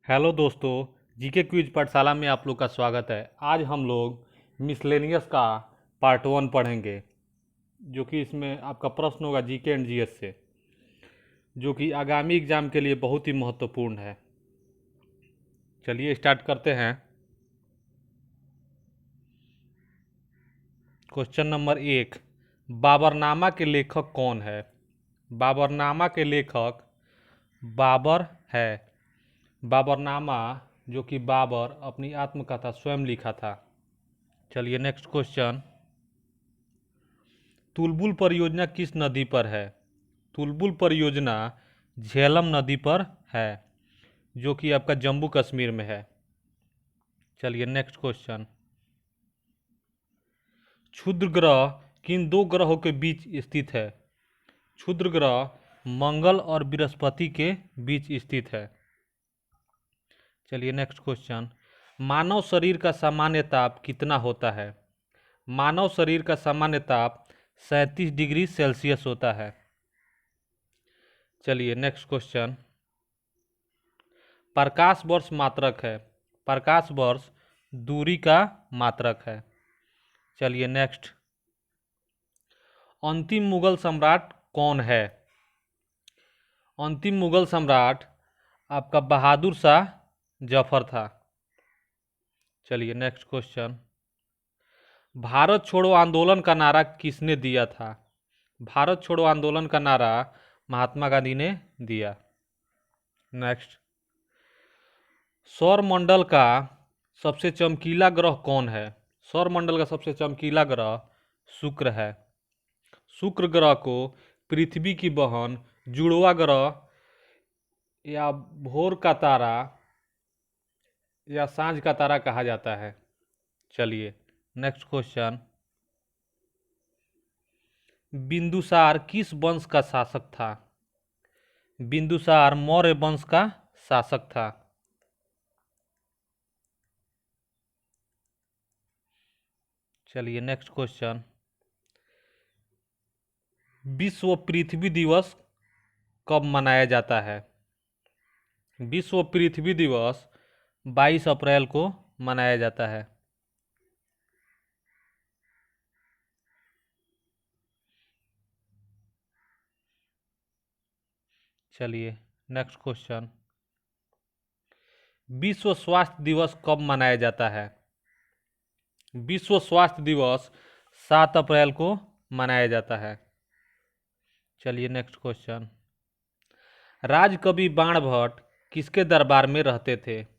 Hello दोस्तों। GK quiz पाठशाला में आप लोग का स्वागत है। आज हम लोग मिसलेनियस का पार्ट 1 पढ़ेंगे, जो कि इसमें आपका प्रश्न होगा जीके एंड जीएस से, जो कि आगामी एग्जाम के लिए बहुत ही महत्वपूर्ण है। चलिए स्टार्ट करते हैं। क्वेश्चन नंबर 1, बाबरनामा के लेखक कौन है? बाबरनामा के लेखक बाबर है। बाबरनामा जो कि बाबर अपनी आत्मकथा स्वयं लिखा था। चलिए नेक्स्ट क्वेश्चन, तुलबुल परियोजना किस नदी पर है? तुलबुल परियोजना झेलम नदी पर है, जो कि आपका जम्मू कश्मीर में है। चलिए नेक्स्ट क्वेश्चन, क्षुद्र ग्रह किन दो ग्रहों के बीच स्थित है? क्षुद्र ग्रह मंगल और बृहस्पति के बीच स्थित है। चलिए नेक्स्ट क्वेश्चन, मानव शरीर का सामान्य ताप कितना होता है? मानव शरीर का सामान्य ताप 37 डिग्री सेल्सियस होता है। चलिए नेक्स्ट क्वेश्चन, प्रकाश वर्ष मात्रक है। प्रकाश वर्ष दूरी का मात्रक है। चलिए नेक्स्ट, अंतिम मुगल सम्राट कौन है? अंतिम मुगल सम्राट आपका बहादुर शाह जफर था। चलिए नेक्स्ट क्वेश्चन, भारत छोड़ो आंदोलन का नारा किसने दिया था? भारत छोड़ो आंदोलन का नारा महात्मा गांधी ने दिया। नेक्स्ट, सौरमंडल का सबसे चमकीला ग्रह कौन है? सौरमंडल का सबसे चमकीला ग्रह शुक्र है। शुक्र ग्रह को पृथ्वी की बहन, जुड़वा ग्रह या भोर का तारा या सांझ का तारा कहा जाता है। चलिए नेक्स्ट क्वेश्चन, बिंदुसार किस वंश का शासक था? बिंदुसार मौर्य वंश का शासक था। चलिए नेक्स्ट क्वेश्चन, विश्व पृथ्वी दिवस कब मनाया जाता है? विश्व पृथ्वी दिवस 22 अप्रैल को मनाया जाता है। चलिए नेक्स्ट क्वेश्चन, विश्व स्वास्थ्य दिवस कब मनाया जाता है? विश्व स्वास्थ्य दिवस 7 अप्रैल को मनाया जाता है। चलिए नेक्स्ट क्वेश्चन, राजकवि बाणभट्ट किसके दरबार में रहते थे?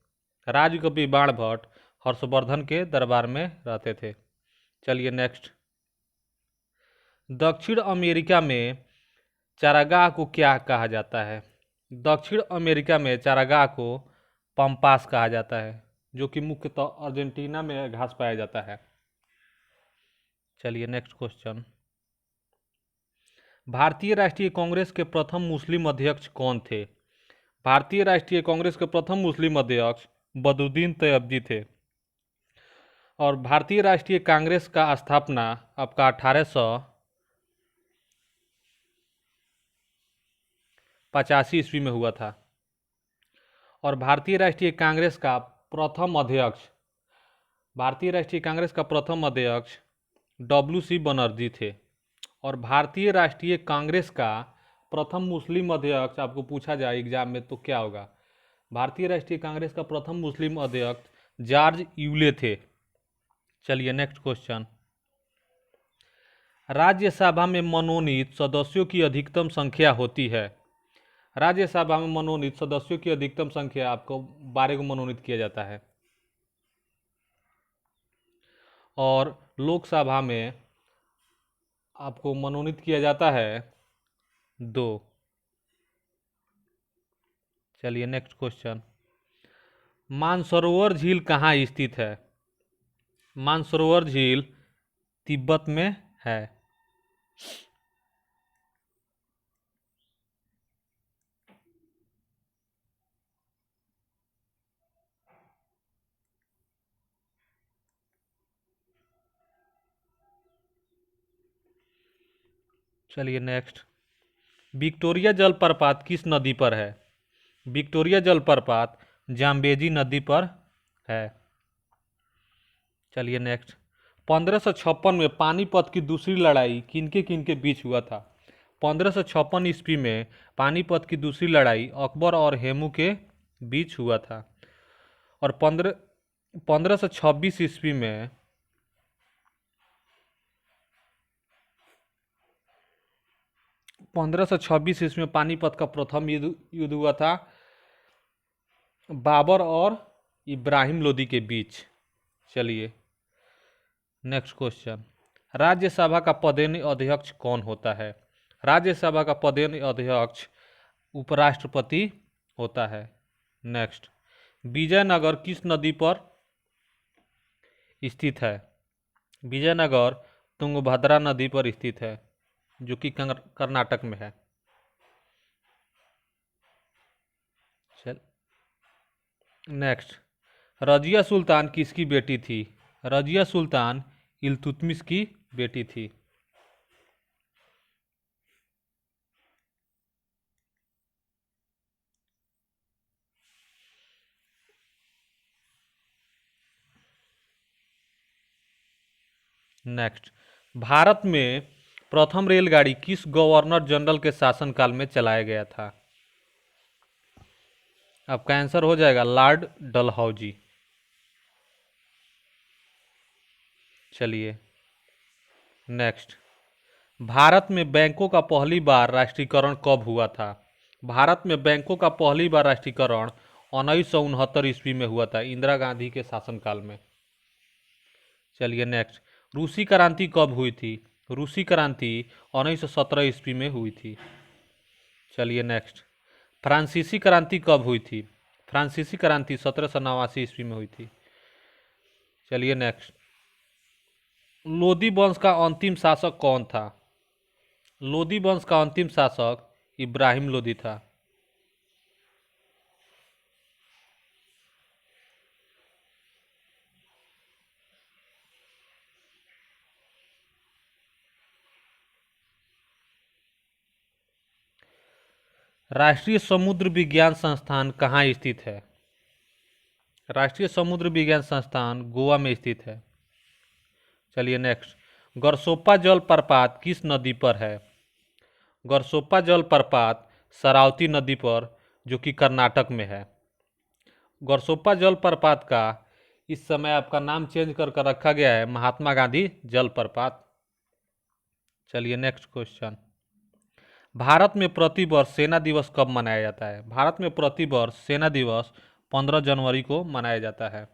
राजकवि बाणभट्ट हर्षवर्धन के दरबार में रहते थे। चलिए नेक्स्ट, दक्षिण अमेरिका में चारागाह को क्या कहा जाता है? दक्षिण अमेरिका में चारागाह को पंपास कहा जाता है, जो कि मुख्यतः अर्जेंटीना में घास पाया जाता है। चलिए नेक्स्ट क्वेश्चन, भारतीय राष्ट्रीय कांग्रेस के प्रथम मुस्लिम अध्यक्ष कौन थे? भारतीय राष्ट्रीय कांग्रेस के प्रथम मुस्लिम अध्यक्ष बदरुद्दीन तैयबजी थे। और भारतीय राष्ट्रीय कांग्रेस का स्थापना आपका 1885 ईस्वी में हुआ था। और भारतीय राष्ट्रीय कांग्रेस का प्रथम अध्यक्ष WC बनर्जी थे। और भारतीय राष्ट्रीय कांग्रेस का प्रथम मुस्लिम अध्यक्ष आपको पूछा जाए एग्जाम में तो क्या होगा? भारतीय राष्ट्रीय कांग्रेस का प्रथम मुस्लिम अध्यक्ष जॉर्ज यूले थे। चलिए नेक्स्ट क्वेश्चन, राज्यसभा में मनोनीत सदस्यों की अधिकतम संख्या होती है? राज्यसभा में मनोनीत सदस्यों की अधिकतम संख्या आपको 12 को मनोनीत किया जाता है। और लोकसभा में आपको मनोनीत किया जाता है 2। चलिए नेक्स्ट क्वेश्चन, मानसरोवर झील कहाँ स्थित है? मानसरोवर झील तिब्बत में है। चलिए नेक्स्ट, विक्टोरिया जलप्रपात किस नदी पर है? विक्टोरिया जलप्रपात जाम्बेजी नदी पर है। चलिए नेक्स्ट। 1556 में पानीपत की दूसरी लड़ाई किनके किनके बीच हुआ था? 1556 ईस्वी में पानीपत की दूसरी लड़ाई अकबर और हेमू के बीच हुआ था। और 1526 ईस्वी में 1526 ईस्वी में पानीपत का प्रथम युद्ध हुआ था बाबर और इब्राहिम लोदी के बीच। चलिए नेक्स्ट क्वेश्चन। राज्यसभा का पदेन अध्यक्ष कौन होता है? राज्यसभा का पदेन अध्यक्ष उपराष्ट्रपति होता है। नेक्स्ट। विजयनगर किस नदी पर स्थित है? विजयनगर तुंगभद्रा नदी पर स्थित है, जो कि कर्नाटक में है। चल नेक्स्ट। रजिया सुल्तान किसकी बेटी थी? रजिया सुल्तान इल्तुतमिश की बेटी थी। नेक्स्ट। भारत में प्रथम रेलगाड़ी किस गवर्नर जनरल के शासनकाल में चलाया गया था? आपका आंसर हो जाएगा लॉर्ड डलहौजी। चलिए नेक्स्ट। भारत में बैंकों का पहली बार राष्ट्रीयकरण कब हुआ था? भारत में बैंकों का पहली बार राष्ट्रीयकरण 1969 ईस्वी में हुआ था, इंदिरा गांधी के शासनकाल में। चलिए नेक्स्ट। रूसी क्रांति कब हुई थी? रूसी क्रांति 1917 ईस्वी में हुई थी। चलिए नेक्स्ट। फ्रांसीसी क्रांति कब हुई थी? फ्रांसीसी क्रांति 1789 ईस्वी में हुई थी। चलिए नेक्स्ट। लोदी वंश का अंतिम शासक कौन था? लोदी वंश का अंतिम शासक इब्राहिम लोदी था। राष्ट्रीय समुद्र विज्ञान संस्थान कहाँ स्थित है? राष्ट्रीय समुद्र विज्ञान संस्थान गोवा में स्थित है। चलिए नेक्स्ट। गरसोप्पा जलप्रपात किस नदी पर है? गरसोप्पा जलप्रपात शरावती नदी पर, जो कि कर्नाटक में है। गरसोप्पा जलप्रपात का इस समय आपका नाम चेंज कर रखा गया है महात्मा गांधी जलप्रपात। चलिए नेक्स्ट क्वेश्चन। भारत में प्रतिवर्ष सेना दिवस कब मनाया जाता है? भारत में प्रतिवर्ष सेना दिवस 15 जनवरी को मनाया जाता है।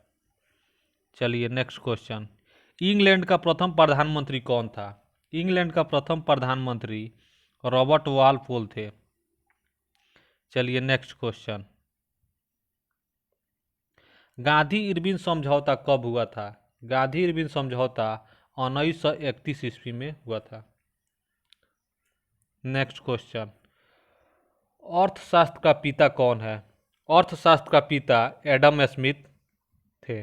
चलिए नेक्स्ट क्वेश्चन। इंग्लैंड का प्रथम प्रधानमंत्री कौन था? इंग्लैंड का प्रथम प्रधानमंत्री रॉबर्ट वालपोल थे। चलिए नेक्स्ट क्वेश्चन। गांधी इरविन समझौता कब हुआ था? गांधी इरविन समझौता 1931 ईस्वी में हुआ था। Next question. अर्थशास्त्र का पिता कौन है? अर्थशास्त्र का पिता एडम स्मिथ थे।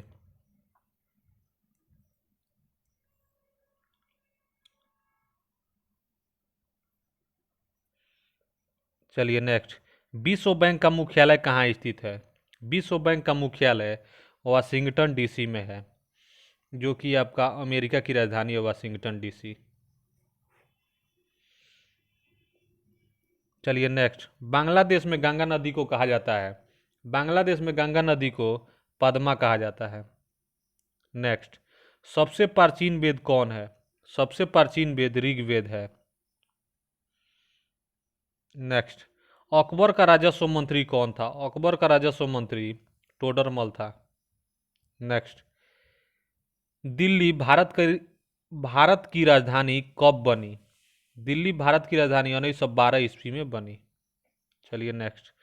चलिए नेक्स्ट। विश्व बैंक का मुख्यालय कहाँ स्थित है? विश्व बैंक का मुख्यालय वाशिंगटन डीसी में है, जो कि आपका अमेरिका की राजधानी है वाशिंगटन डीसी। चलिए नेक्स्ट। बांग्लादेश में गंगा नदी को कहा जाता है? बांग्लादेश में गंगा नदी को पद्मा कहा जाता है। नेक्स्ट। सबसे प्राचीन वेद कौन है? सबसे प्राचीन वेद ऋग्वेद है। नेक्स्ट। अकबर का राजस्व मंत्री कौन था? अकबर का राजस्व मंत्री टोडरमल था। नेक्स्ट। दिल्ली भारत की राजधानी कब बनी? दिल्ली भारत की राजधानी 1912 ईस्वी में बनी। चलिए नेक्स्ट।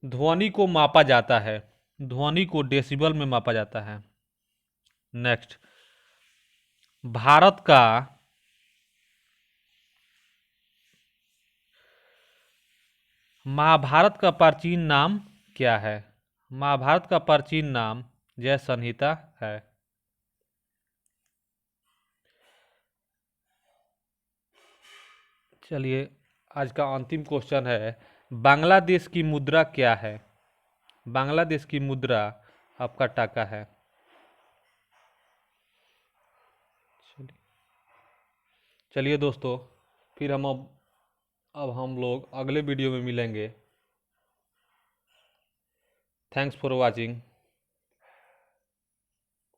ध्वनि को मापा जाता है? ध्वनि को डेसिबल में मापा जाता है। नेक्स्ट। भारत का महाभारत का प्राचीन नाम क्या है? महाभारत का प्राचीन नाम जय संहिता है। चलिए आज का अंतिम क्वेश्चन है, बांग्लादेश की मुद्रा क्या है? बांग्लादेश की मुद्रा आपका टाका है। चलिए दोस्तों, फिर अब हम लोग अगले वीडियो में मिलेंगे। Thanks for watching.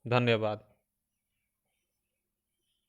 धन्यवाद।